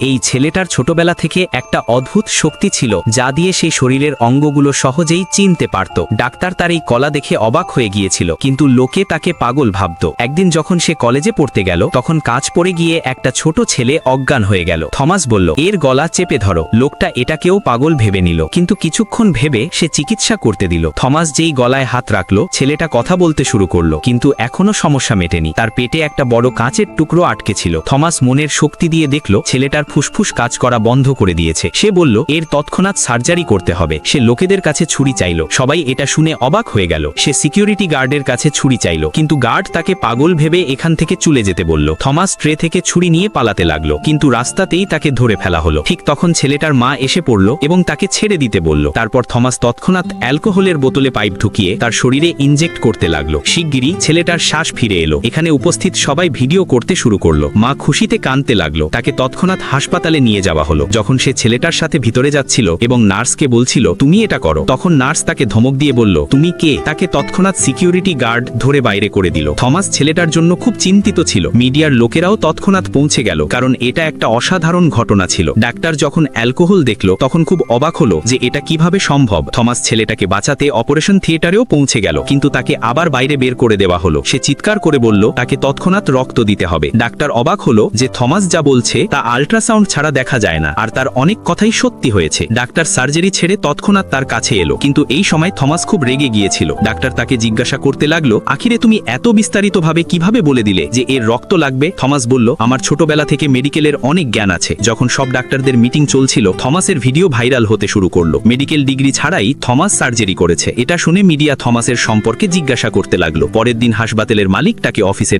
এই ছেলেটার ছোটবেলা থেকে একটা অদ্ভুত শক্তি ছিল যা দিয়ে সেই শরীরের অঙ্গগুলো সহজেই চিনতে পারত। ডাক্তার তার এই কলা দেখে অবাক হয়ে গিয়েছিল, কিন্তু লোকে তাকে পাগল ভাবত। একদিন যখন সে কলেজে পড়তে গেল, তখন কাঁচ পড়ে গিয়ে একটা ছোট ছেলে অজ্ঞান হয়ে গেল। থমাস বলল, এর গলা চেপে ধরো। লোকটা এটাকেও পাগল ভেবে নিল, কিন্তু কিছুক্ষণ ভেবে সে চিকিৎসা করতে দিল। থমাস যেই গলায় হাত রাখলো, ছেলেটা কথা বলতে শুরু করলো, কিন্তু এখনো সমস্যা মেটেনি। তার পেটে একটা বড় কাঁচের টুকরো আটকে ছিল। থমাস মনের শক্তি দিয়ে দেখল ছেলেটার ফুসফুস কাজ করা বন্ধ করে দিয়েছে। সে বলল, এর তৎক্ষণাৎ সার্জারি করতে হবে। সে লোকেদের কাছে ছুরি চাইল। সবাই এটা শুনে অবাক হয়ে গেল। সে সিকিউরিটি গার্ডের কাছে ছুরি চাইল, কিন্তু গার্ড তাকে পাগল ভেবে এখান থেকে চলে যেতে বলল। থমাস ট্রে থেকে ছুরি নিয়ে পালাতে লাগলো, কিন্তু রাস্তাতেই তাকে ধরে ফেলা হলো। ঠিক তখন ছেলেটার মা এসে পড়ল এবং তাকে ছেড়ে দিতে বলল। তারপর থমাস তৎক্ষণাৎ অ্যালকোহলের বোতলে পাইপ ঢুকিয়ে তার শরীরে ইনজেক্ট করতে লাগলো। শিগগিরই ছেলেটার শ্বাস ফিরে এলো। এখানে উপস্থিত সবাই ভিডিও করতে শুরু করলো। মা খুশিতে কাঁদতে লাগলো। তাকে তৎক্ষণাৎ হাসপাতালে নিয়ে যাওয়া হলো। যখন সে ছেলেটার সাথে ভিতরে যাচ্ছিল এবং নার্সকে বলছিল, তুমি এটা করো, তখন নার্স তাকে ধমক দিয়ে বলল, তুমি কে? তাকে তৎক্ষণাৎ সিকিউরিটি গার্ড ধরে বাইরে করে দিল। থমাস ছেলেটার জন্য খুব চিন্তিত ছিল। মিডিয়ার লোকেরাও তৎক্ষণাৎ পৌঁছে গেল, কারণ এটা একটা অসাধারণ ঘটনা ছিল। ডাক্তার যখন অ্যালকোহল দেখল, তখন খুব অবাক হলো যে এটা কিভাবে সম্ভব। থমাস ছেলেটাকে বাঁচাতে অপারেশন থিয়েটারেও পৌঁছে গেল, কিন্তু তাকে আবার বাইরে বের করে দেওয়া হলো। সে চিৎকার করে বলল, তাকে তৎক্ষণাৎ রক্ত দিতে হবে। ডাক্তার অবাক হলো যে থমাস যা বলছে তা আল্ট্রাসাউন্ড ছাড়া দেখা যায় না, আর তার অনেক কথাই সত্যি হয়েছে। ডাক্তার সার্জারি ছেড়ে তৎক্ষণাৎ তার কাছে এলো, কিন্তু এই সময় থমাস খুব রেগে গিয়েছিল। ডাক্তার তাকে জিজ্ঞাসা করতে লাগলো, আখিরে তুমি এত বিস্তারিতভাবে কিভাবে বলে দিলে যে এর রক্ত লাগবে? থমাস বলল, আমার ছোটবেলা থেকে মেডিকেলের অনেক জ্ঞান আছে। যখন সব ডাক্তারদের মিটিং চলছিল, থমাসের ভিডিও ভাইরাল হতে শুরু করলো। মেডিকেল ডিগ্রি ছাড়াই থমাস সার্জারি করেছে। এটা শুনে মিডিয়া থমাসের সম্পর্কে জিজ্ঞাসা করতে লাগলো। পরের দিন হাসপাতালের মালিক তাকে অফিসে